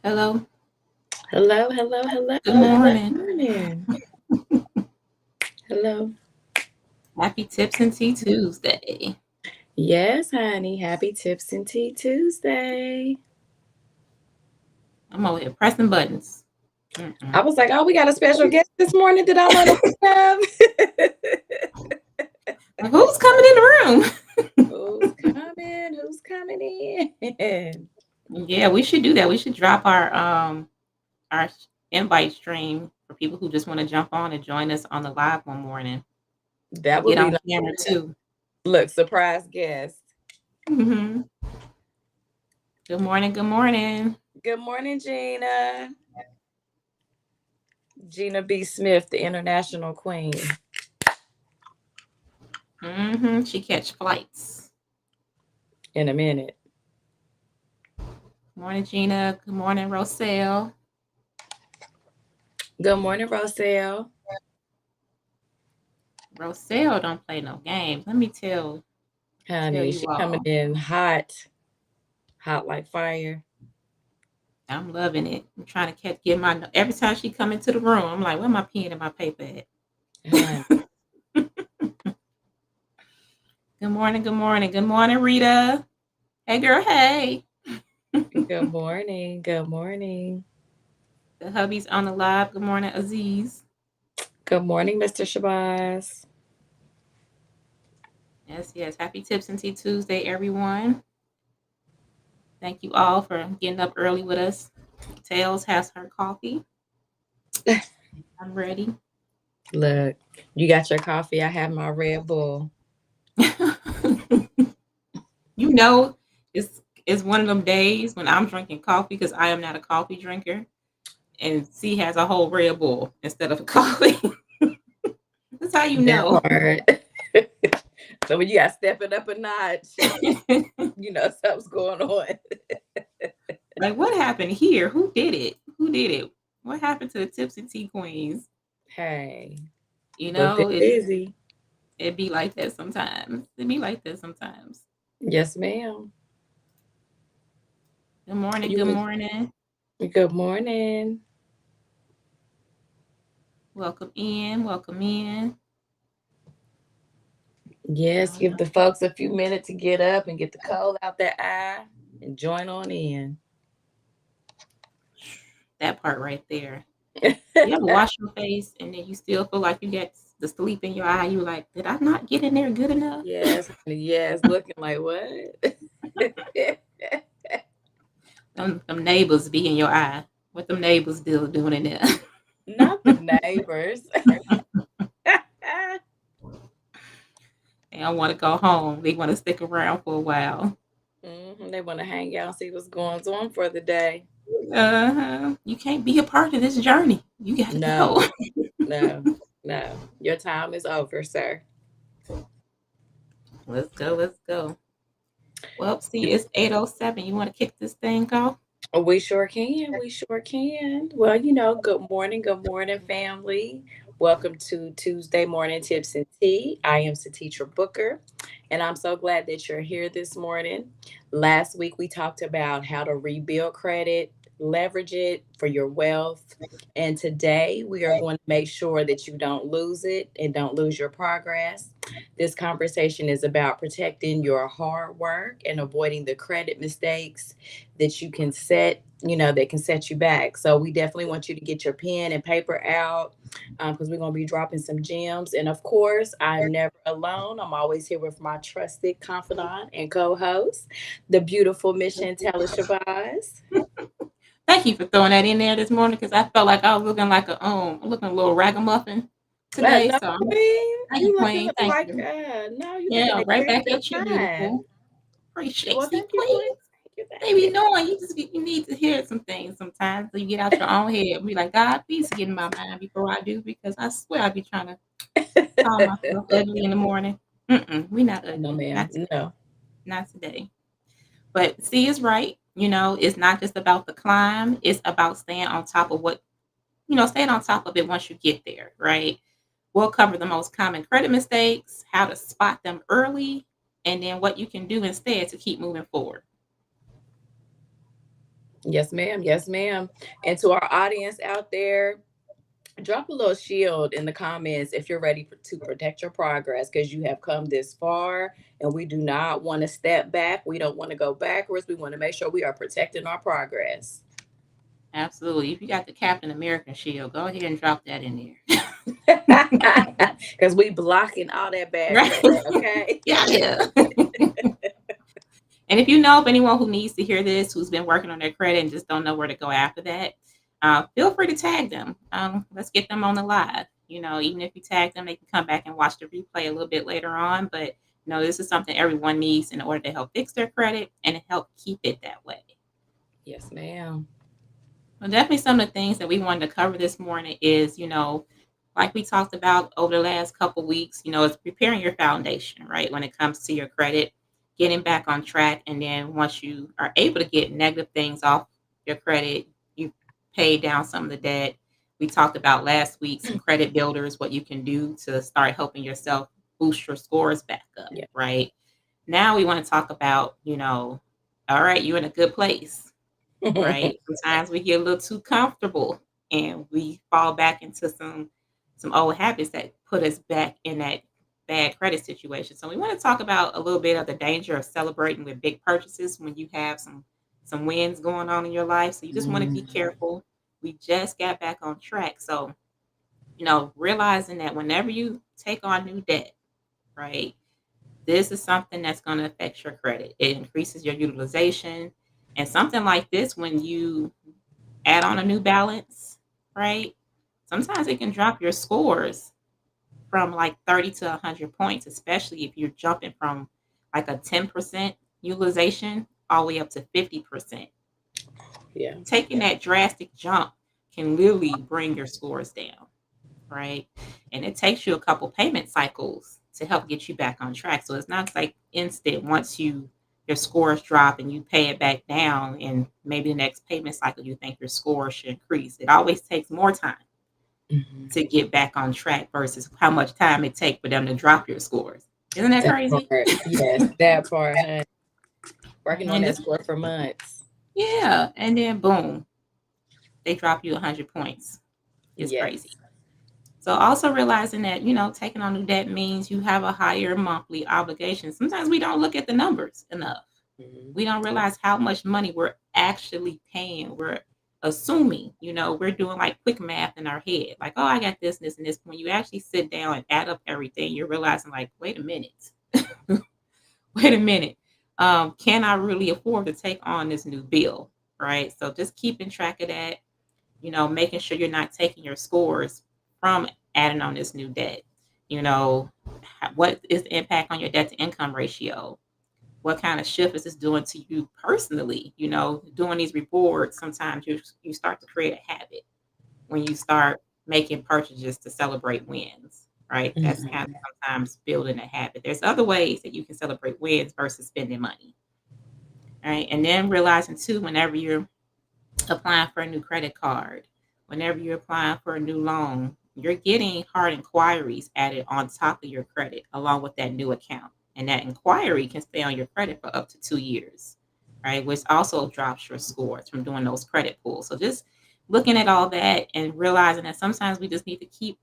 Hello. Hello, hello, hello. Good Good morning. morning. Hello. Happy Tips and Tea Tuesday. Yes, honey. Happy Tips and Tea Tuesday. I'm over here pressing buttons. I was like, oh, we got a special guest this morning that I'm on have. Like, who's coming in the room? Who's coming in? Yeah, we should do that. We should drop our invite stream for people who just want to jump on and join us on the live one morning That and would get be on like, camera too. look, surprise guest. hmm Good morning. Good morning. Good morning, Gina. Gina B. Smith, the international queen. She catch flights. In a minute. Good morning, Gina. Good morning, Roselle. Good morning, Roselle. Roselle don't play no games. Let me tell Honey, you she coming all. in hot like fire. I'm loving it. I'm trying to get my every time she come into the room, I'm like, where my pen and my paper at? Honey. Good morning, good morning, good morning, Rita. Hey girl, hey. Good morning. Good morning. The hubby's on the live. Good morning, Aziz. Good morning, Mr. Shabazz. Yes, yes. Happy Tips and Tea Tuesday, everyone. Thank you all for getting up early with us. Tails has her coffee. I'm ready. Look, you got your coffee. I have my Red Bull. You know, it's one of them days when I'm drinking coffee because I am not a coffee drinker. And C has a whole Red Bull instead of a coffee. That's how you That know. part. So when you got to step it up a notch, you know something's going on. Like, what happened here? Who did it? Who did it? What happened to the Tips and Tea Queens? Hey, You but know, busy. it be like that sometimes. It be like that sometimes. Yes, ma'am. Good morning. Good You. morning. Good morning. Welcome in. Welcome in. Yes, Oh, give the folks a few minutes to get up and get the cold out their eye and join on in. that part right there. You ever wash your face and then you still feel like you got the sleep in your eye. You like, did I not get in there good enough? Yes, honey, yes, looking like what? Them neighbors be in your eye. What them neighbors still doing in there? Not the neighbors. They don't want to go home. They want to stick around for a while. They want to hang out and see what's going on for the day. You can't be a part of this journey. You got to go. No, no, no. Your time is over, sir. Let's go. Let's go. Well, see, it's 8:07. You want to kick this thing off? We sure can. We sure can. Well, good morning, family. Welcome to Tuesday Morning Tips and Tea. I am Satitra Booker, and I'm so glad that you're here this morning. Last week, we talked about how to rebuild credit, leverage it for your wealth. And today, we are going to make sure that you don't lose it and don't lose your progress. This conversation is about protecting your hard work and avoiding the credit mistakes that you can set, that can set you back. So we definitely want you to get your pen and paper out because we're going to be dropping some gems. And of course, I'm never alone. I'm always here with my trusted confidant and co-host, the beautiful Miss Chantella Shabazz. Thank you for throwing that in there this morning because I felt like I was looking like looking a little ragamuffin today. No, So queen, thank you, you Queen. looking Thank like you. no, you looking Yeah, like right very back at you, fine. beautiful. Appreciate Well, you, thank you, Queen. queen. Thank you, They be thank you. knowing you need to hear some things sometimes so you get out your own head and be like, God, please get in my mind before I do because I swear I be trying to call myself ugly in the morning. We not No, ugly. ma'am. Not today. No. Not today. But C is right. It's not just about the climb. It's about staying on top of staying on top of it once you get there, right? We'll cover the most common credit mistakes, how to spot them early, and then what you can do instead to keep moving forward. Yes, ma'am. Yes, ma'am. And to our audience out there, drop a little shield in the comments if you're ready to protect your progress because you have come this far and we do not want to step back. We don't want to go backwards. We want to make sure we are protecting our progress. Absolutely. If you got the Captain America shield, go ahead and drop that in there. Because we blocking all that bad Right? credit, okay? Yeah. And if you know of anyone who needs to hear this, who's been working on their credit and just don't know where to go after that, feel free to tag them. Let's get them on the live. Even if you tag them, they can come back and watch the replay a little bit later on. But this is something everyone needs in order to help fix their credit and to help keep it that way. Yes, ma'am. Well, definitely some of the things that we wanted to cover this morning is, like we talked about over the last couple weeks, it's preparing your foundation, right? When it comes to your credit, getting back on track. And then once you are able to get negative things off your credit, you pay down some of the debt. We talked about last week some credit builders, what you can do to start helping yourself boost your scores back up, Yeah. right? Now we want to talk about, all right, you're in a good place, right? Sometimes we get a little too comfortable and we fall back into some old habits that put us back in that bad credit situation. So we want to talk about a little bit of the danger of celebrating with big purchases when you have some wins going on in your life. So you just want to be careful. We just got back on track. So, realizing that whenever you take on new debt, right? This is something that's going to affect your credit. It increases your utilization. And something like this, when you add on a new balance, right? Sometimes it can drop your scores from like 30 to 100 points, especially if you're jumping from like a 10% utilization all the way up to 50%. Yeah. Taking that drastic jump can really bring your scores down, right? And it takes you a couple payment cycles to help get you back on track. So it's not like instant once your scores drop and you pay it back down and maybe the next payment cycle you think your score should increase. It always takes more time to get back on track versus how much time it takes for them to drop your scores. Isn't that crazy? Part. Yes, that part. Huh? Working on And that score for months. yeah, and then boom, they drop you 100 points. It's crazy. So also realizing that, taking on new debt means you have a higher monthly obligation. Sometimes we don't look at the numbers enough. We don't realize how much money we're actually paying. We're assuming, we're doing like quick math in our head, like, oh, I got this, this, and this. When you actually sit down and add up everything, you're realizing, like, wait a minute, wait a minute. Can I really afford to take on this new bill? Right. So just keeping track of that, making sure you're not taking your scores from adding on this new debt. You know, what is the impact on your debt to income ratio? What kind of shift is this doing to you personally? Doing these reports, sometimes you start to create a habit when you start making purchases to celebrate wins, right? That's kind of Mhm. sometimes building a habit. There's other ways that you can celebrate wins versus spending money, right? And then realizing too, whenever you're applying for a new credit card, whenever you're applying for a new loan, you're getting hard inquiries added on top of your credit along with that new account. And that inquiry can stay on your credit for up to 2 years, right? Which also drops your scores from doing those credit pulls. So just looking at all that and realizing that sometimes we just need to keep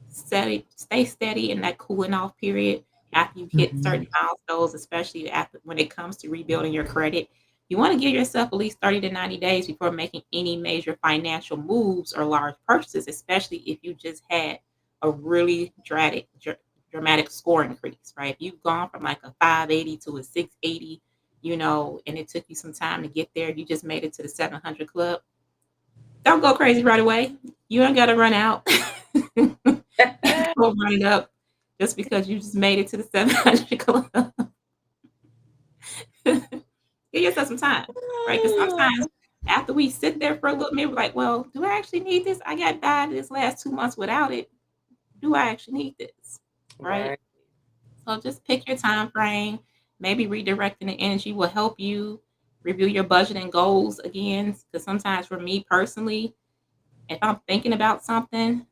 steady, stay steady in that cooling off period after you hit certain Mhm. milestones, especially after when it comes to rebuilding your credit. You want to give yourself at least 30 to 90 days before making any major financial moves or large purchases, especially if you just had a really dramatic score increase, right? If you've gone from like a 580 to a 680, and it took you some time to get there, you just made it to the 700 club. Don't go crazy right away. You ain't got to run out. Go run it up just because you just made it to the 700 club. Give yourself some time, right? Because sometimes after we sit there for a little minute, we're like, well, do I actually need this? I got by this last 2 months without it. Do I actually need this? Right? Right. So just pick your time frame. Maybe redirecting the energy will help you review your budget and goals again. Because sometimes for me personally, if I'm thinking about something,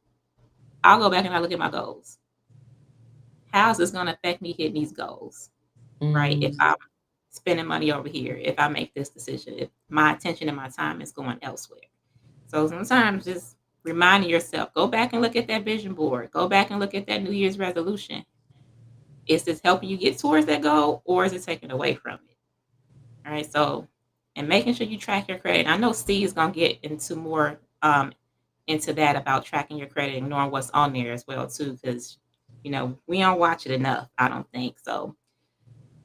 I'll go back and I look at my goals. How's this going to affect me hitting these goals? Right? If Mm. I'm spending money over here, if I make this decision, if my attention and my time is going elsewhere. So sometimes just reminding yourself, go back and look at that vision board, go back and look at that New Year's resolution. Is this helping you get towards that goal or is it taking away from it? All right. So, and making sure you track your credit. I know Steve is going to get into more into that about tracking your credit and knowing what's on there as well too, because we don't watch it enough. I don't think so.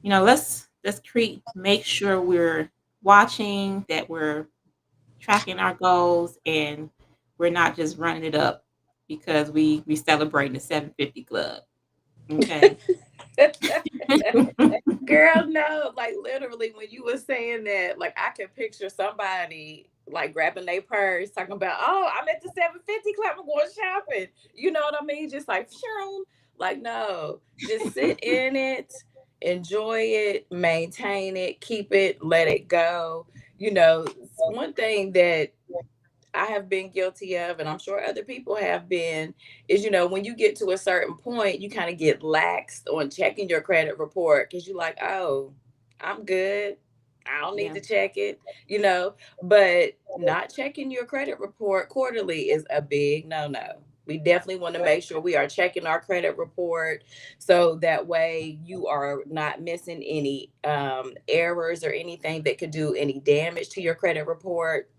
Let's create make sure we're watching, that we're tracking our goals, and we're not just running it up because we celebrating the 750 club. Okay. Girl, no, like literally when you were saying that, like I can picture somebody like grabbing their purse, talking about, oh, I'm at the 750 club, I'm going shopping. You know what I mean? Just like, shoom. Like, no, just sit in it, enjoy it, maintain it, keep it, let it go. One thing that I have been guilty of, and I'm sure other people have been, is when you get to a certain point, you kind of get laxed on checking your credit report because you're like, oh, I'm good. I don't need Yeah. to check it, you know. But not checking your credit report quarterly is a big no no. We definitely want to make sure we are checking our credit report so that way you are not missing any errors or anything that could do any damage to your credit report.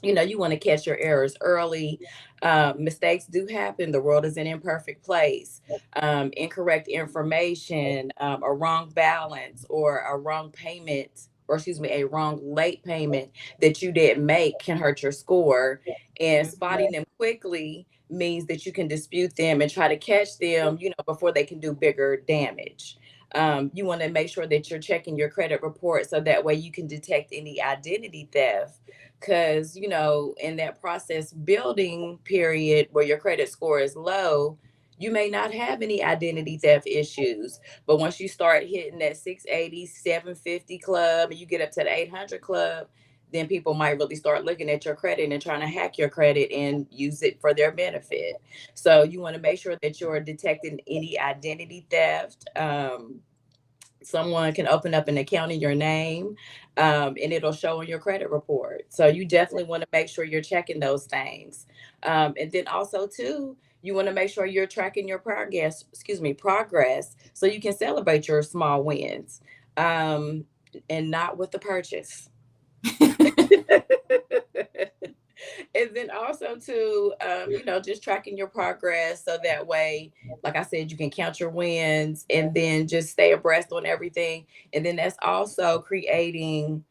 You want to catch your errors early. Mistakes do happen. The world is an imperfect place. Incorrect information, a wrong balance, or a wrong payment, or excuse me, a wrong late payment that you didn't make can hurt your score. And Mhm. spotting them quickly means that you can dispute them and try to catch them, before they can do bigger damage. You want to make sure that you're checking your credit report so that way you can detect any identity theft, because in that process building period where your credit score is low, you may not have any identity theft issues, but once you start hitting that 680, 750 club and you get up to the 800 club, then people might really start looking at your credit and trying to hack your credit and use it for their benefit. So you want to make sure that you're detecting any identity theft. Someone can open up an account in your name, and it'll show on your credit report. So you definitely want to make sure you're checking those things. And then also too, you want to make sure you're tracking your progress so you can celebrate your small wins, and not with the purchase. And then also too, just tracking your progress so that way, like I said, you can count your wins and then just stay abreast on everything. And then that's also creating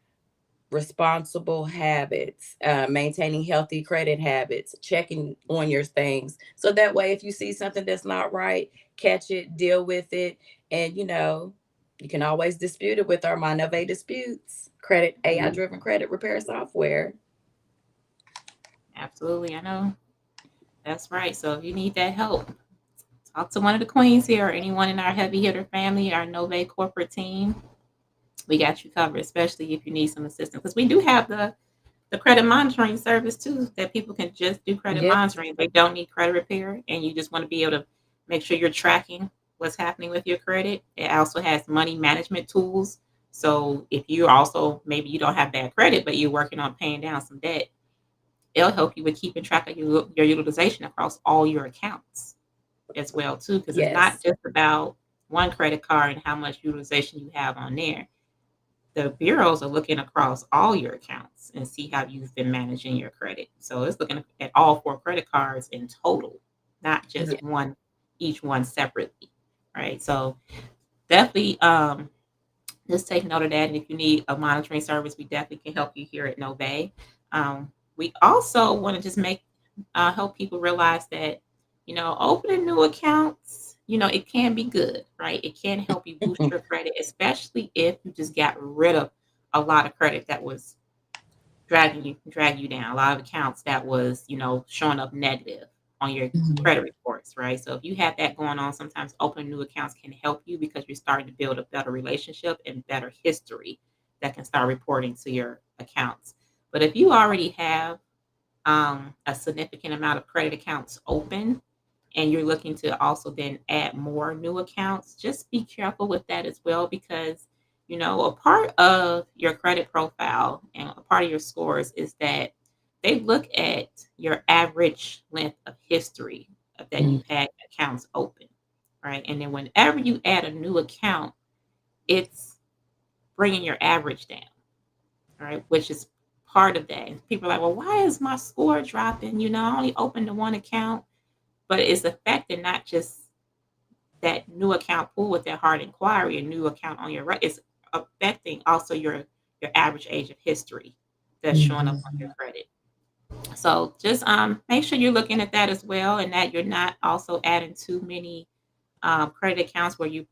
responsible habits, maintaining healthy credit habits, checking on your things. So that way, if you see something that's not right, catch it, deal with it. And, you can always dispute it with our Monove disputes, credit, AI driven credit repair software. Absolutely, I know. That's right. So if you need that help, talk to one of the queens here or anyone in our heavy hitter family, our Nove corporate team. We got you covered, especially if you need some assistance. Because we do have the credit monitoring service too, that people can just do credit Yeah. monitoring. They don't need credit repair, and you just want to be able to make sure you're tracking what's happening with your credit. It also has money management tools. So if you also maybe you don't have bad credit, but you're working on paying down some debt, it'll help you with keeping track of your utilization across all your accounts as well too, because it's not Yes. just about one credit card and how much utilization you have on there. The bureaus are looking across all your accounts and see how you've been managing your credit. So it's looking at all four credit cards in total, not Yeah. just one, each one separately, right? So definitely just take note of that. And if you need a monitoring service, we definitely can help you here at Nove. We also want to just make help people realize that opening new accounts, it can be good, right? It can help you boost your credit, especially if you just got rid of a lot of credit that was drag you down. A lot of accounts that was showing up negative on your Mhm. credit reports, right? So if you have that going on, sometimes opening new accounts can help you because you're starting to build a better relationship and better history that can start reporting to your accounts. But if you already have a significant amount of credit accounts open and you're looking to also then add more new accounts, just be careful with that as well because a part of your credit profile and a part of your scores is that they look at your average length of history that Mm. you've had accounts open, right? And then whenever you add a new account, it's bringing your average down, right? Which is part of that. And people are like, well, why is my score dropping? I only opened the one account, but it's affecting not just that new account pool with that hard inquiry, a new account on your right. It's affecting also your average age of history that's showing up on your Mhm. credit. So just make sure you're looking at that as well, and that you're not also adding too many credit accounts where you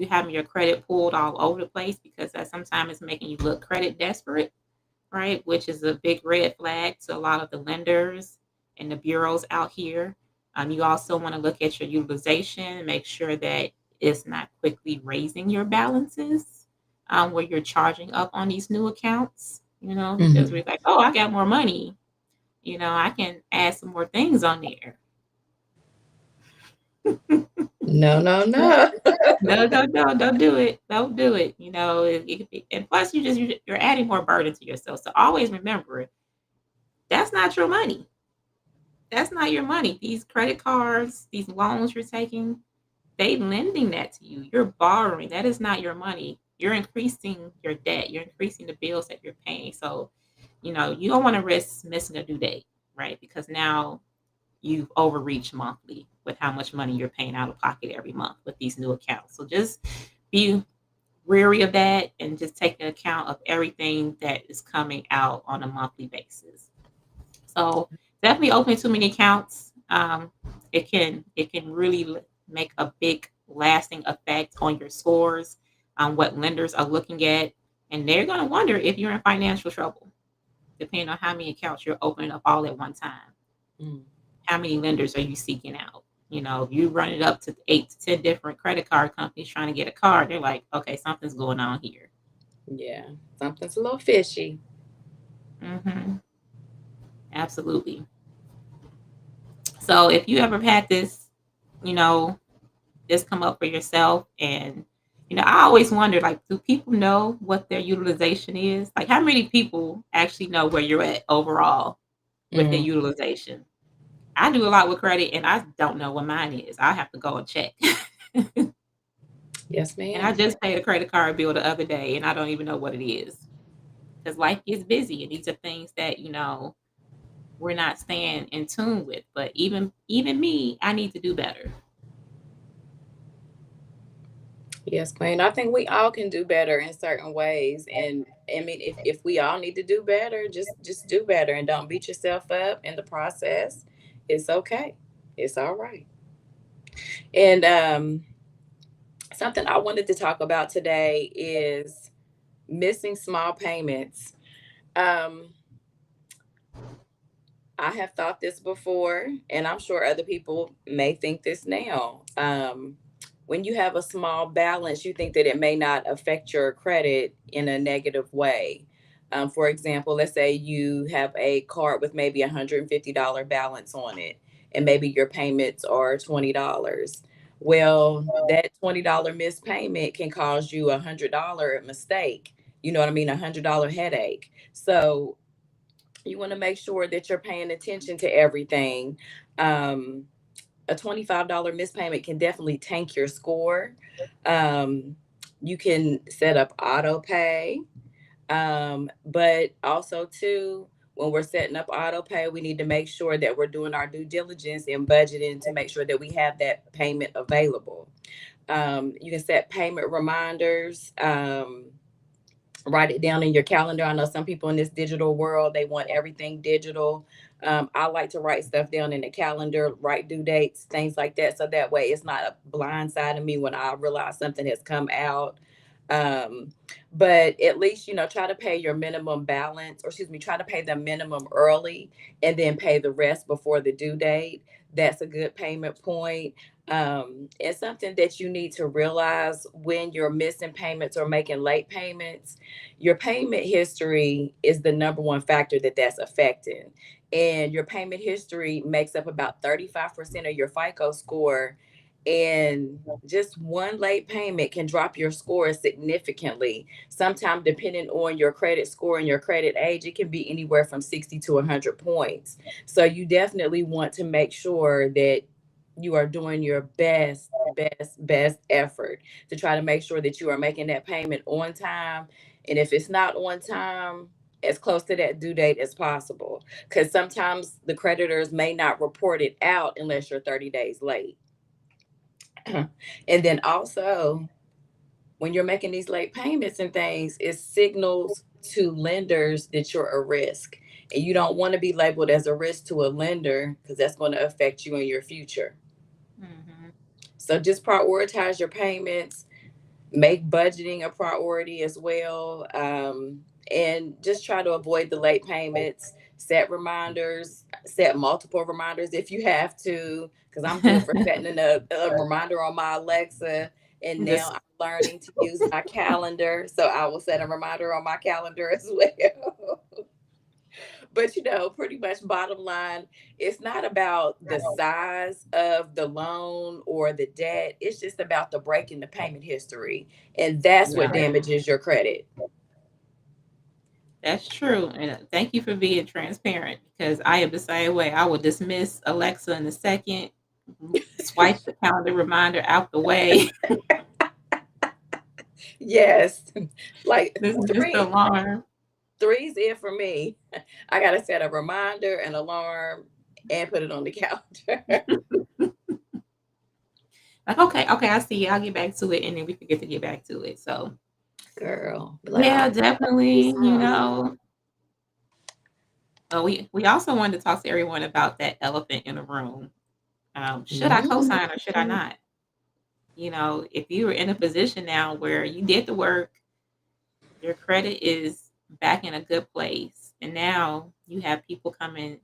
having your credit pulled all over the place because that sometimes is making you look credit desperate, right? Which is a big red flag to a lot of the lenders and the bureaus out here. You also want to look at your utilization, make sure that it's not quickly raising your balances where you're charging up on these new accounts, because we're Mhm. like, oh, I got more money. I can add some more things on there. No, no, no. No, no, no, don't do it. Don't do it. It could be, and plus you're adding more burden to yourself. So always remember, that's not your money. That's not your money. These credit cards, these loans you're taking, they lending that to you. You're borrowing. That is not your money. You're increasing your debt. You're increasing the bills that you're paying. So, you don't want to risk missing a due date, right? Because now you've overreached monthly with how much money you're paying out of pocket every month with these new accounts. So just be wary of that and just take into account of everything that is coming out on a monthly basis. So definitely opening too many accounts. It can really make a big lasting effect on your scores, on what lenders are looking at, and they're going to wonder if you're in financial trouble, depending on how many accounts you're opening up all at one time. Mm. How many lenders are you seeking out? If you run it up to 8 to 10 different credit card companies trying to get a card, they're like, okay, something's going on here. Yeah, something's a little fishy. Hmm. Absolutely. So if you ever had you know, this come up for yourself, and I always wonder, like, do people know what their utilization is? Like, how many people actually know where you're at overall with their Mm. utilization? I do a lot with credit, and I don't know what mine is. I have to go and check. Yes, And I ma'am. just paid a credit card bill the other day, and I don't even know what it is. because life gets busy, and these are things that we're not staying in tune with. But even me, I need to do better. Yes, Queen. I think we all can do better in certain ways. And I mean, if we all need to do better, just do better and don't beat yourself up in the process. It's okay. It's all right. And something I wanted to talk about today is missing small payments. Um, I have thought this before, and I'm sure other people may think this now. When you have a small balance, you think that it may not affect your credit in a negative way. For example, let's say you have a card with maybe $150 balance on it, and maybe your payments are $20. Well, that $20 missed payment can cause you $100 mistake. You know what I mean? $100 headache. So you want to make sure that you're paying attention to everything. Um, a $25 missed payment can definitely tank your score. Um, you can set up auto pay, but also too, when we're setting up auto pay, we need to make sure that we're doing our due diligence and budgeting to make sure that we have that payment available. You can set payment reminders. Write it down in your calendar. I know some people in this digital world, they want everything digital. I like to write stuff down in the calendar, write due dates, things like that. So that way it's not a blind side of me when I realize something has come out. Um, but at least, try to pay your minimum balance, or excuse me, try to pay the minimum early and then pay the rest before the due date. That's a good payment point. And something that you need to realize when you're missing payments or making late payments, your payment history is the number one factor that's affecting. And your payment history makes up about 35% of your FICO score. And just one late payment can drop your score significantly. Sometimes, depending on your credit score and your credit age, it can be anywhere from 60 to 100 points. So, you definitely want to make sure that you are doing your best effort to try to make sure that you are making that payment on time. And if it's not on time, as close to that due date as possible. Because sometimes the creditors may not report it out unless you're 30 days late. And then also, when you're making these late payments and things, it signals to lenders that you're a risk. And you don't want to be labeled as a risk to a lender because that's going to affect you in your future. Hmm. So just prioritize your payments, make budgeting a priority as well, and just try to avoid the late payments. Set reminders, set multiple reminders if you have to, because I'm good for setting a reminder on my Alexa. And now This I'm learning to use my calendar. So I will set a reminder on my calendar as well. But pretty much bottom line, it's not about the size of the loan or the debt. It's just about the break in the payment history. And that's what Yeah, damages your credit. that's true. And thank you for being transparent, because I am the same way. I will dismiss Alexa in a second, swipe the calendar reminder out the way. Yes. Like Dismiss the three, alarm. three's it for me. I gotta set a reminder, an alarm, and put it on the calendar. Like, okay, okay, I see you. I'll get back to it, and then we forget to get back to it. So, Girl. Be like, yeah, oh, definitely. We also wanted to talk to everyone about that elephant in the room. Should I co-sign or should I not? If you are in a position now where you did the work, your credit is back in a good place, and now you have people coming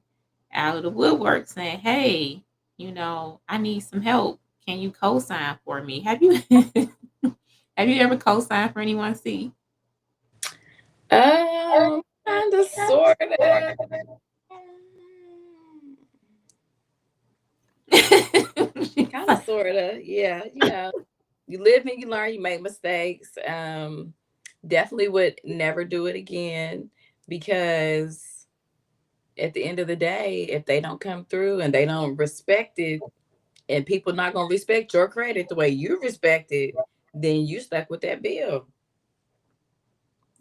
out of the woodwork saying, "Hey, I need some help. Can you co-sign for me?" Have you have you ever co-signed for anyone? See, kind of, sort of. Kind of, sort of. Yeah. You live and you learn, you make mistakes. Definitely would never do it again because at the end of the day, if they don't come through and they don't respect it, and people not going to respect your credit the way you respect it, then you stuck with that bill.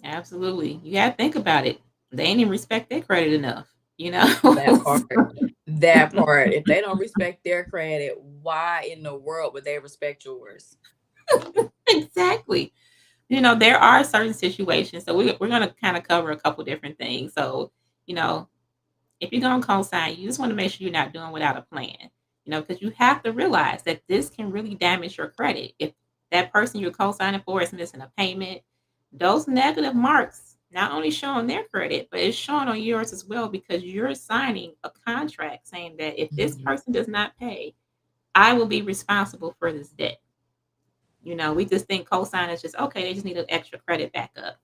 Absolutely. You gotta think about it. They ain't even respect their credit enough, you know? That part. That part. If they don't respect their credit, why in the world would they respect yours? Exactly. There are certain situations. So we're gonna kind of cover a couple different things. So, you know, if you're gonna co-sign, you just want to make sure you're not doing without a plan. Because you have to realize that this can really damage your credit. If that person you're co-signing for is missing a payment, those negative marks not only show on their credit, but it's showing on yours as well because you're signing a contract saying that if this Mhm. person does not pay, I will be responsible for this debt. We just think co-sign is just okay, they just need an extra credit backup.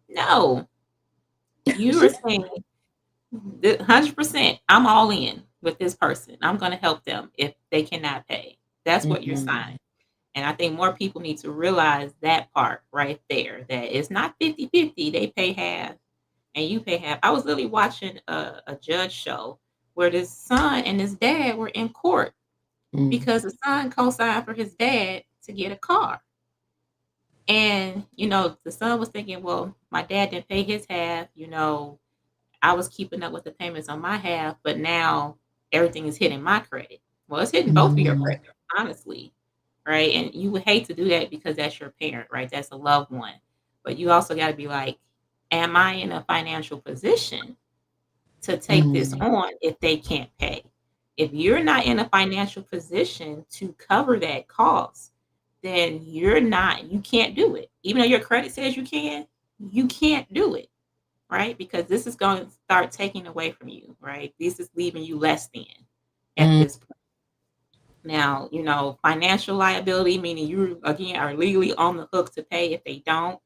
No, you are saying 100%, I'm all in with this person. I'm going to help them if they cannot pay. That's what you're Mhm. signing. And I think more people need to realize that part right there, that it's not 50-50. They pay half and you pay half. I was literally watching a judge show where this son and his dad were in court Mm. because the son co-signed for his dad to get a car. And, the son was thinking, well, my dad didn't pay his half, I was keeping up with the payments on my half, but now everything is hitting my credit. Well, it's hitting both of your Mm. credit, honestly, right? And you would hate to do that because that's your parent, right? That's a loved one. But you also got to be like, am I in a financial position to take this Mm. on if they can't pay? If you're not in a financial position to cover that cost, then you can't do it. Even though your credit says you can't do it, right? Because this is going to start taking away from you, right? This is leaving you less than at Mm. this point. Now, financial liability, meaning you again are legally on the hook to pay if they don't.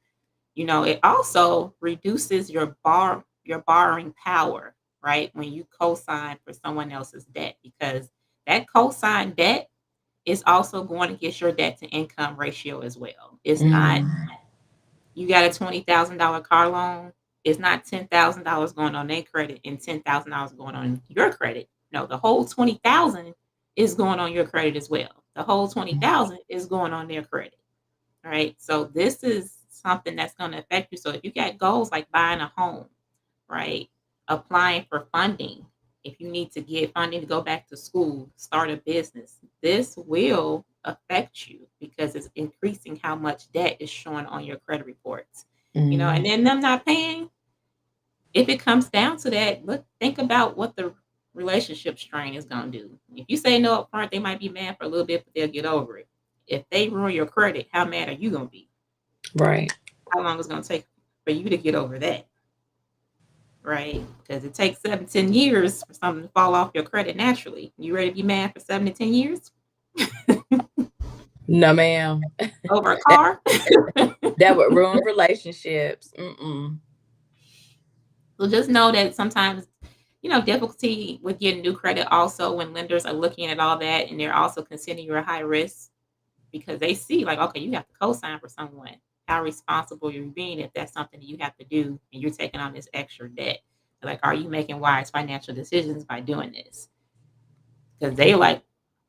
It also reduces your borrowing power, right? When you co-sign for someone else's debt, because that co-sign debt is also going against your debt to income ratio as well. It's not Mm. you got a $20,000 car loan, it's not $10,000 going on their credit and $10,000 going on your credit. No, the whole 20,000 is going on your credit as well. The whole 20,000 is going on their credit. Right? So this is something that's going to affect you. So if you got goals like buying a home, right? Applying for funding, if you need to get funding to go back to school, start a business, this will affect you because it's increasing how much debt is showing on your credit reports. And Mm. then them not paying, if it comes down to that, think about what the relationship strain is going to do. If you say no up front, they might be mad for a little bit, but they'll get over it. If they ruin your credit, how mad are you going to be? Right. How long is it going to take for you to get over that? Right? Because it takes 7 to 10 years for something to fall off your credit naturally. You ready to be mad for 7 to 10 years No, ma'am. over a That car? that would ruin relationships. Mm-mm. So just know that sometimes, difficulty with getting new credit also when lenders are looking at all that and they're also considering you're a high risk because they see like, okay, you have to co-sign for someone. How responsible you're being if that's something that you have to do and you're taking on this extra debt. Like, are you making wise financial decisions by doing this? Because they like,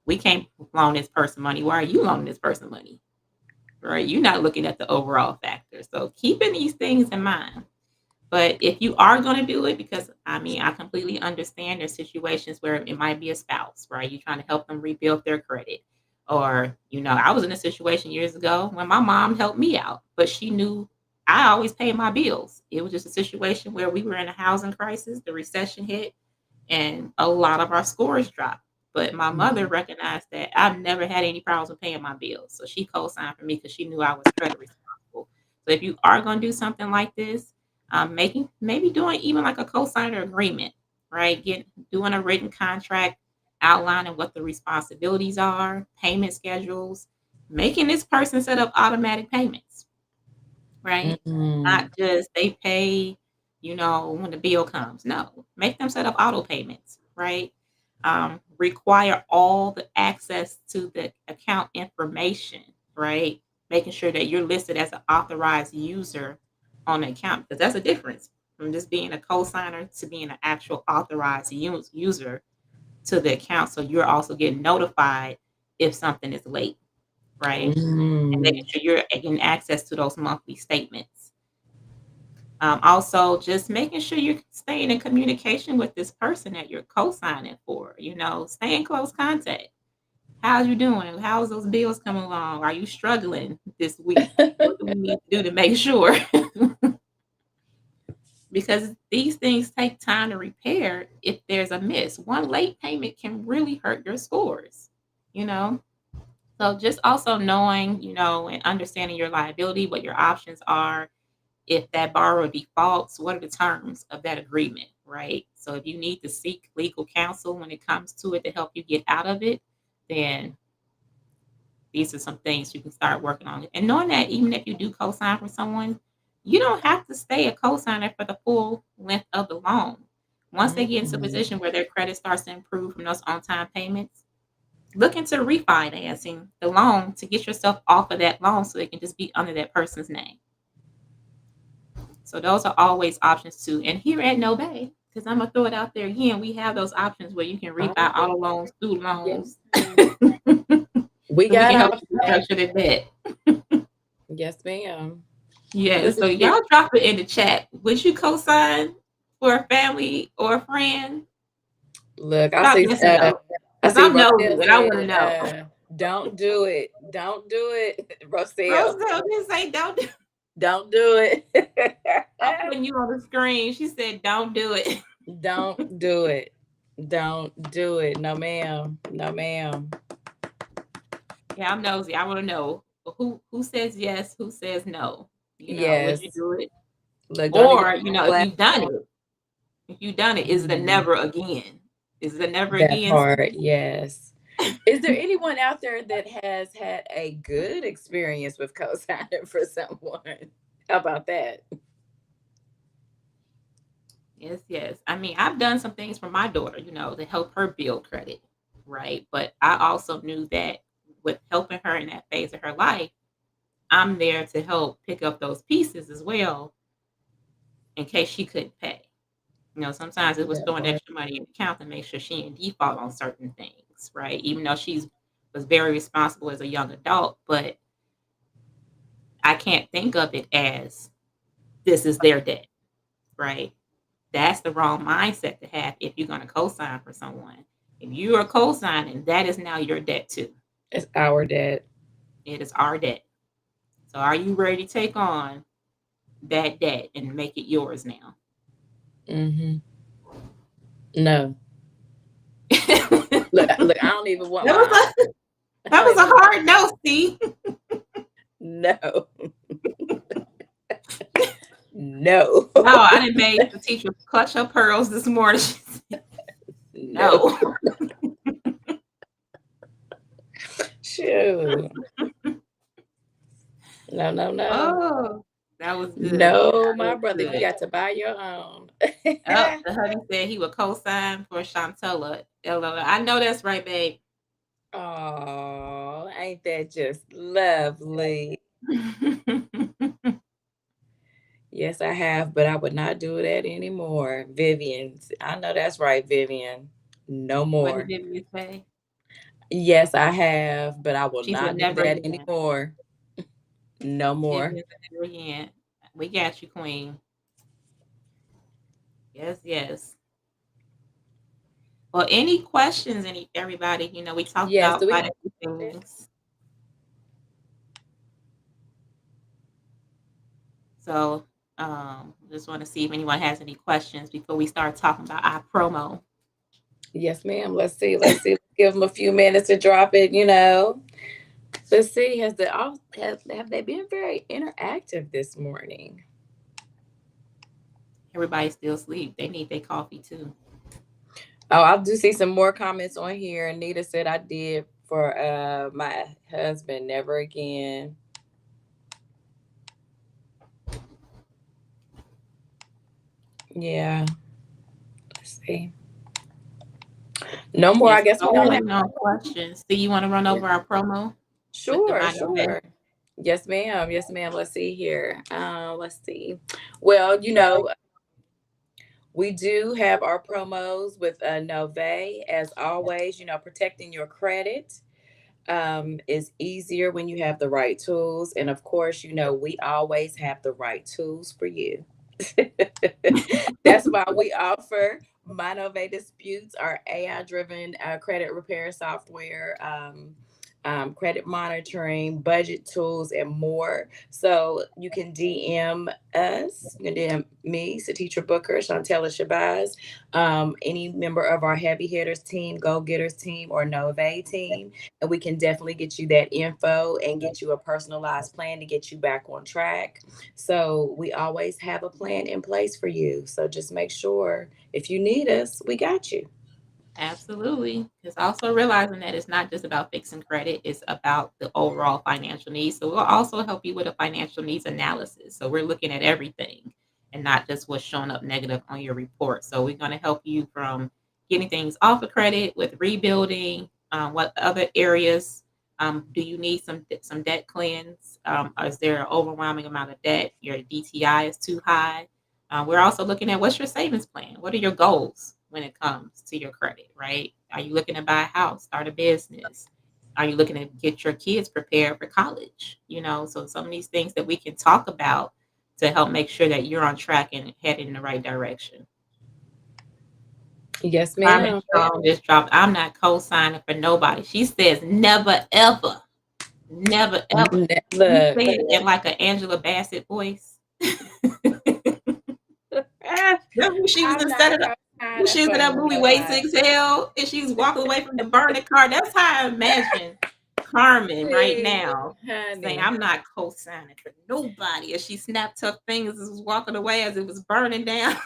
we can't loan this person money. Why are you loaning this person money? Right? You're not looking at the overall factor. So keeping these things in mind. But if you are going to do it, because I mean, I completely understand there's situations where it might be a spouse, right? You're trying to help them rebuild their credit. Or, I was in a situation years ago when my mom helped me out, but she knew I always pay my bills. It was just a situation where we were in a housing crisis, the recession hit, and a lot of our scores dropped. But my mother Mhm. recognized that I've never had any problems with paying my bills. So she co-signed for me because she knew I was credit responsible. So if you are going to do something like this, making maybe doing even like a co-signer agreement, right? Doing a written contract outlining what the responsibilities are, payment schedules, making this person set up automatic payments, right? Mm. Not just they pay, when the bill comes. No, make them set up auto payments, right? Require all the access to the account information, right? Making sure that you're listed as an authorized user on the account because that's a difference from just being a co-signer to being an actual authorized user to the account. So you're also getting notified if something is late, right? And making Mm. sure you're getting access to those monthly statements. Also, just making sure you're staying in communication with this person that you're co-signing for. Stay in close contact. How's you doing? How's those bills coming along? Are you struggling this week? What do we need to do to make sure? Because these things take time to repair if there's a miss. One late payment can really hurt your scores, you know? So just also knowing, and understanding your liability, what your options are. If that borrower defaults, what are the terms of that agreement, right? So if you need to seek legal counsel when it comes to it to help you get out of it, then these are some things you can start working on. And knowing that even if you do co-sign for someone, you don't have to stay a co-signer for the full length of the loan. Once they get into a position where their credit starts to improve from those on-time payments, look into refinancing the loan to get yourself off of that loan so it can just be under that person's name. So those are always options too. And here at No Bay, because I'm gonna throw it out there again, we have those options where you can refi auto loans, student loans. We So got can help options. you structure the debt. Yes, ma'am. Yeah. So y'all drop it in the chat. Would you co-sign for a family or a friend? Look, I see. Because I'm nosy and I want to know. Don't do it. Don't do it, Roselle. Roselle didn't say don't do it. Don't do it. I'm putting you on the screen. She said, "Don't do it." Don't do it. Don't do it. No, ma'am. No, ma'am. Yeah, I'm nosy. I want to know who says yes, who says no. Yes. Would you do it? Look, Or if you've done it, is it a never again? Is it a never that again? part, yes. Is there anyone out there that has had a good experience with co-signing for someone? How about that? Yes. I mean, I've done some things for my daughter, to help her build credit, right? But I also knew that with helping her in that phase of her life, I'm there to help pick up those pieces as well in case she couldn't pay. Sometimes it was throwing extra money in the account to make sure she didn't default on certain things, right? Even though she was very responsible as a young adult, but I can't think of it as this is their debt, right? That's the wrong mindset to have if you're going to co-sign for someone. If you are co-signing, that is now your debt too. It's our debt. It is our debt. So are you ready to take on that debt and make it yours now? Mm-hmm. No. look, I don't even want that was a hard no, see? No. No. No, I didn't make the teacher clutch her pearls this morning. No. Shoot. No. Oh, that was good. No, my brother, you got to buy your own. The hubby said he would co-sign for Chantella. I know that's right, babe. Oh, ain't that just lovely? Yes, I have, but I would not do that anymore. Vivian, I know that's right, Vivian. No more. What did Vivian say? Yes, I have, but I will She not said do never that again. anymore. No more. Vivian said never again. We got you, queen. Yes. Well, any questions, everybody? We talked about quite a few things. So, just want to see if anyone has any questions before we start talking about our promo. Yes, ma'am. Let's see. Let's give them a few minutes to drop it. Let's see. Have they been very interactive this morning? Everybody's still asleep. They need their coffee too. Oh, I do see some more comments on here. Anita said I did for my husband, never again. Yeah. Let's see. No more. I guess we don't have no questions. Do you want to run over our promo? Sure. Yes, ma'am. Let's see here. Let's see. Well, we do have our promos with Nove. As always, protecting your credit is easier when you have the right tools. And of course, we always have the right tools for you. That's why we offer Monove Disputes, our AI-driven credit repair software, credit monitoring, budget tools, and more. So you can DM us. You can DM me, Satitra Booker, Chantella Shabazz, any member of our Heavy Hitters team, Go Getters team, or Nove team, and we can definitely get you that info and get you a personalized plan to get you back on track. So we always have a plan in place for you. So just make sure if you need us, we got you. Absolutely. Because also realizing that it's not just about fixing credit, it's about the overall financial needs. So we'll also help you with a financial needs analysis. So we're looking at everything and not just what's showing up negative on your report. So we're going to help you from getting things off of credit with rebuilding. What other areas do you need some debt cleanse? Or is there an overwhelming amount of debt? Your DTI is too high. We're also looking at what's your savings plan? What are your goals when it comes to your credit, right? Are you looking to buy a house, start a business? Are you looking to get your kids prepared for college? So some of these things that we can talk about to help make sure that you're on track and headed in the right direction. Yes, Carmen ma'am. Strong just dropped, I'm not co-signing for nobody. She says never, ever, never, ever. You Look, say it in like an Angela Bassett voice. Remember when she was I'm in not Set It Up? When co-signing she was in for that movie Wait to nobody. Exhale and she was walking away from the burning car. That's how I imagine Carmen right See, now saying, honey. I'm not co-signing for nobody. As she snapped her fingers and was walking away as it was burning down.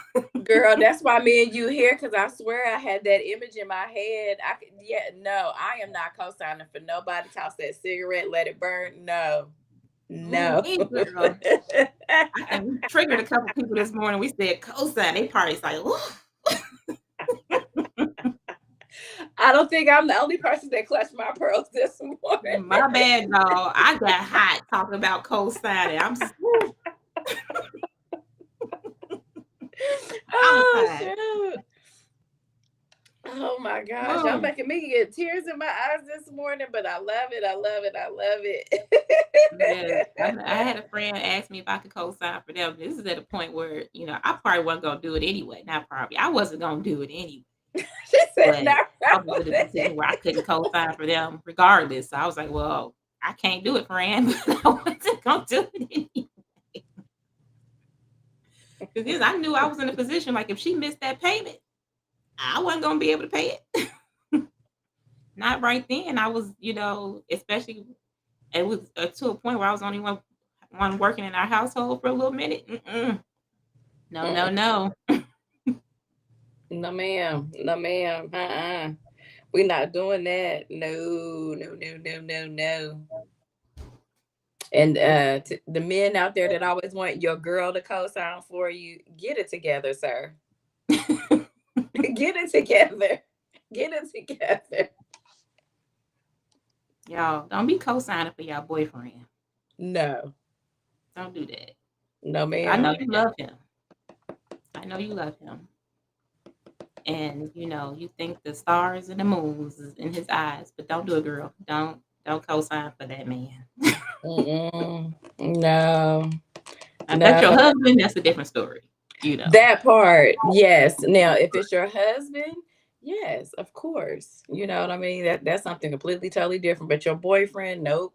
Girl, that's why me and you here, because I swear I had that image in my head. No, I am not co-signing for nobody. Toss that cigarette, let it burn. No, Ooh, no. girl. I think we triggered a couple people this morning. We said co-sign. They probably like, ooh. I don't think I'm the only person that clutched my pearls this morning. My bad, dog. I got hot talking about co-signing. I'm Oh, traumatized. shoot. Oh my gosh, y'all Oh. making me get tears in my eyes this morning, but I love it. I love it. I love Yes, it. I had a friend ask me if I could co-sign for them. This is at a point where, I probably wasn't gonna do it anyway. Not probably. I wasn't gonna do it anyway. She said, But "Not I wrong was in with a position where I it." couldn't co-sign for them regardless. So I was like, well, I can't do it, friend. But I wasn't gonna do it anyway. Because I knew I was in a position like if she missed that payment, I wasn't gonna be able to pay it. Not right then. I was, especially it was to a point where I was only one working in our household for a little minute. Mm-mm. No, no, no. No, ma'am. No, ma'am. We're not doing that. No, no, no, no, no, no. And the men out there that always want your girl to co-sign for you, get it together, sir. Get it together. Get it together. Y'all, don't be co-signing for your boyfriend. No. Don't do that. No, I know ma'am. you love him. I know you love him. And you think the stars and the moons is in his eyes, but don't do it, girl. Don't co-sign for that man. Mm-mm. No. If that's your No. husband, that's a different story. That part, yes. Now, if it's your husband, yes, of course. You know what I mean? That's something completely totally different. But your boyfriend, nope.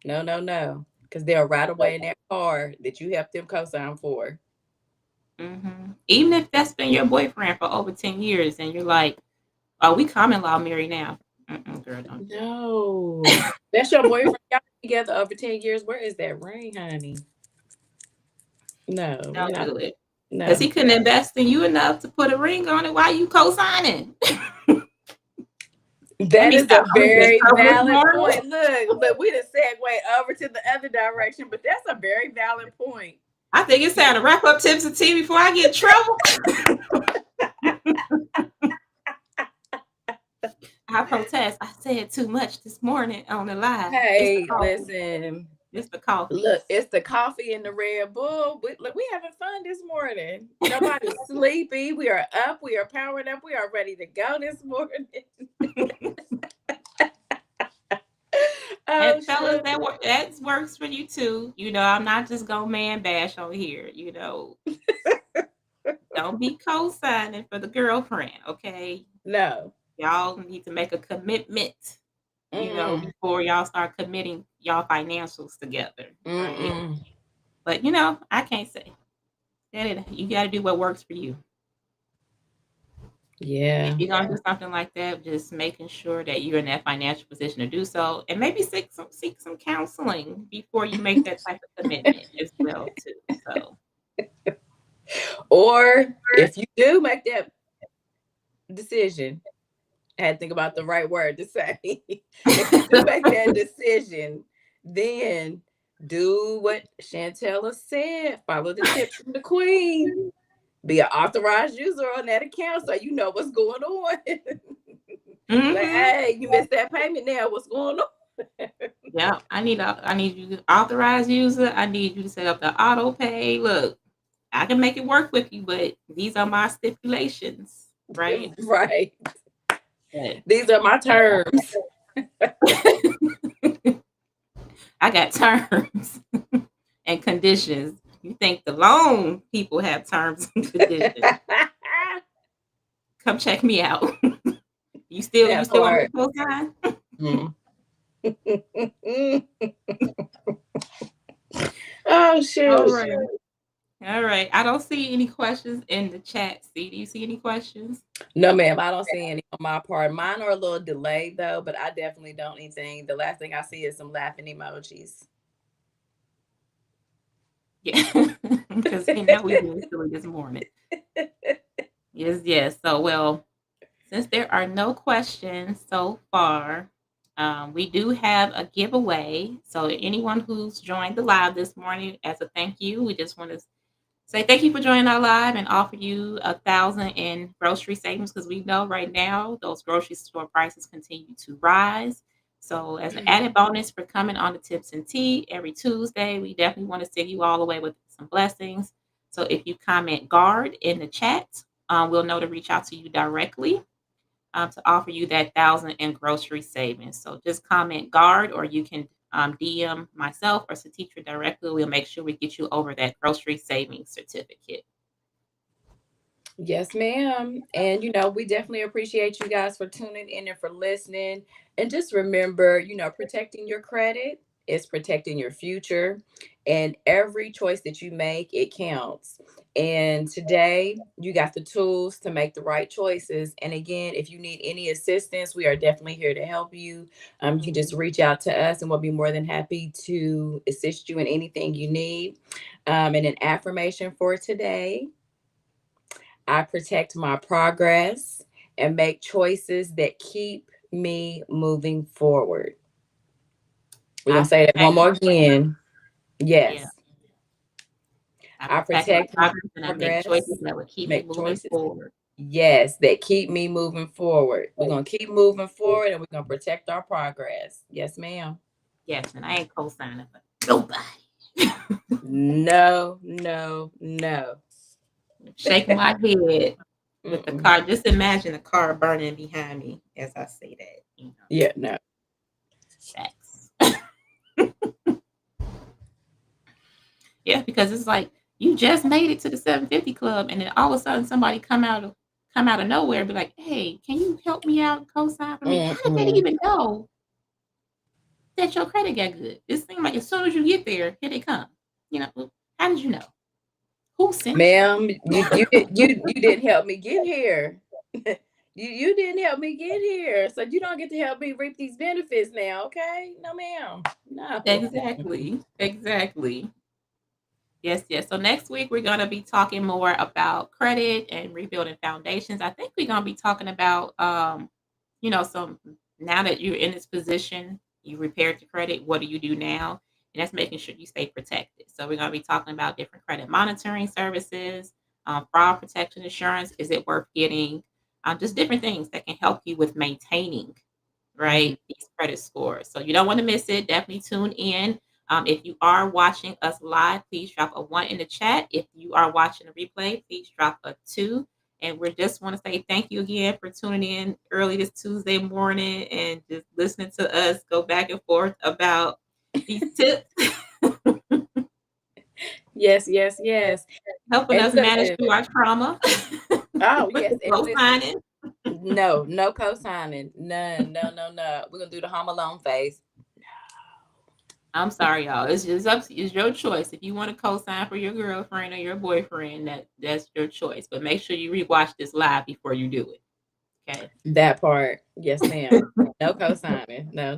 No, no, no. Because they'll ride away in that car that you helped them co-sign for. Even if that's been your boyfriend for over 10 years and you're like, oh, we common law married now. Girl, don't do No. That's your boyfriend. Y'all been together over 10 years. Where is that ring, honey? No, it. we're Don't not. do it. Because No. he couldn't invest in you enough to put a ring on it. Why you co-signing? Let That me is stop a drinking this very trouble this valid morning. point. Look, we just segue over to the other direction, but that's a very valid point. I think it's time to wrap up tips and tea before I get in trouble. I protest. I said too much this morning on the live. Hey, listen. It's the coffee. Look, it's the coffee and the Red Bull. We having fun this morning. Nobody's sleepy. We are up. We are powered up. We are ready to go this morning. Oh, And fellas, sure. that works for you too. I'm not just gonna man bash on here. Don't be co-signing for the girlfriend, okay? No. Y'all need to make a commitment, Mm-mm. before y'all start committing y'all financials together, right? Mm-mm. But I can't say that you got to do what works for you. If Yeah. you're gonna do something like that, just making sure that you're in that financial position to do so, and maybe seek some counseling before you make that type of commitment as well too. So, Or if you do make that decision, I had to think about the right word to say. If you do make that decision, then do what Chantella said. Follow the tips from the queen. Be an authorized user on that account so you know what's going on. Like, hmm hey, you missed that payment now. What's going on? yeah, I need you to authorize user. I need you to set up the auto pay. Look, I can make it work with you, but these are my stipulations, right? Right. But These are my terms. I got terms and conditions. You think the loan people have terms and conditions? Come check me out. You That still want me part. to co-sign? Mm. Oh, All shoot. right. All right. I don't see any questions in the chat. See, do you see any questions? No, ma'am, I don't see any on my part. Mine are a little delayed though, but I definitely don't anything. The last thing I see is some laughing emojis. Yeah. Because we being silly this morning. Yes, yes. So, well, since there are no questions so far, we do have a giveaway. So, anyone who's joined the live this morning, as a thank you, we just want to say thank you for joining our live and offer you 1,000 in grocery savings because we know right now those grocery store prices continue to rise. So, as an added bonus for coming on the Tips and Tea every Tuesday, we definitely want to send you all the way with some blessings. So, if you comment guard in the chat, we'll know to reach out to you directly to offer you that 1,000 in grocery savings. So, just comment guard, or you can DM myself or Satitra directly. We'll make sure we get you over that grocery savings certificate. Yes, ma'am. And we definitely appreciate you guys for tuning in and for listening. And just remember, protecting your credit is protecting your future. And every choice that you make, it counts. And today, you got the tools to make the right choices. And again, if you need any assistance, we are definitely here to help you. You can just reach out to us, and we'll be more than happy to assist you in anything you need. And an affirmation for today: I protect my progress and make choices that keep me moving forward. We're I going to say that one protect more my again. yeah. Yes. I I protect my protect my progress and I make choices progress, that will keep me make moving choices, forward. yes, that keep me moving forward. We're going to keep moving forward, and we're going to protect our progress. Yes, ma'am. Yes, and I ain't co-signing for nobody. No, no, no. Shaking my head with the Mm-mm. car. Just imagine the car burning behind me as I say that. Yeah, no. Facts. Yeah, because it's like you just made it to the 750 club, and then all of a sudden somebody come out of nowhere and be like, "Hey, can you help me out, co-sign for me?" How did they Mm-mm. even know that your credit got good? It seems like as soon as you get there, here they come. How did you know? Who sent you? Ma'am, you didn't help me get here. You didn't help me get here, so you don't get to help me reap these benefits now, okay? No, ma'am. No. Exactly. Exactly. Yes, yes. So next week we're gonna be talking more about credit and rebuilding foundations. I think we're gonna be talking about some now that you're in this position, you repaired the credit, what do you do now? And that's making sure you stay protected. So we're gonna be talking about different credit monitoring services, fraud protection insurance. Is it worth getting? Just different things that can help you with maintaining Mhm. right? These credit scores. So you don't want to miss it. Definitely tune in. If you are watching us live, please drop a 1 in the chat. If you are watching a replay, please drop a 2. And we just want to say thank you again for tuning in early this Tuesday morning and just listening to us go back and forth about these tips. Yes. Helping And us look, manage through our trauma. oh With yes, the and listen, co-signing. no co-signing, none, no. We're gonna do the Home Alone phase. I'm sorry, y'all. It's just up to it's your choice. If you want to co-sign for your girlfriend or your boyfriend, that's your choice. But make sure you rewatch this live before you do it. Okay. That part, yes, ma'am. No co-signing. No.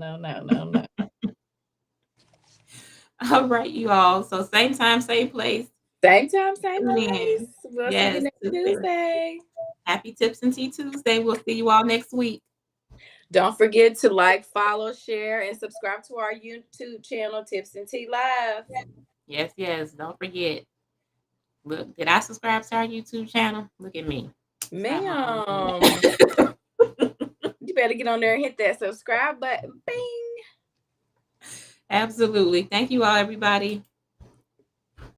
All right, you all. So same time, same place. Same time, same Tune place. in. We'll see you Yes. next Tuesday. Happy Tips and Tea Tuesday. We'll see you all next week. Don't forget to like, follow, share, and subscribe to our YouTube channel, Tips and Tea Live. Yes. Don't forget. Look, did I subscribe to our YouTube channel? Look at me. Ma'am, you better get on there and hit that subscribe button. Bing. Absolutely. Thank you all, everybody.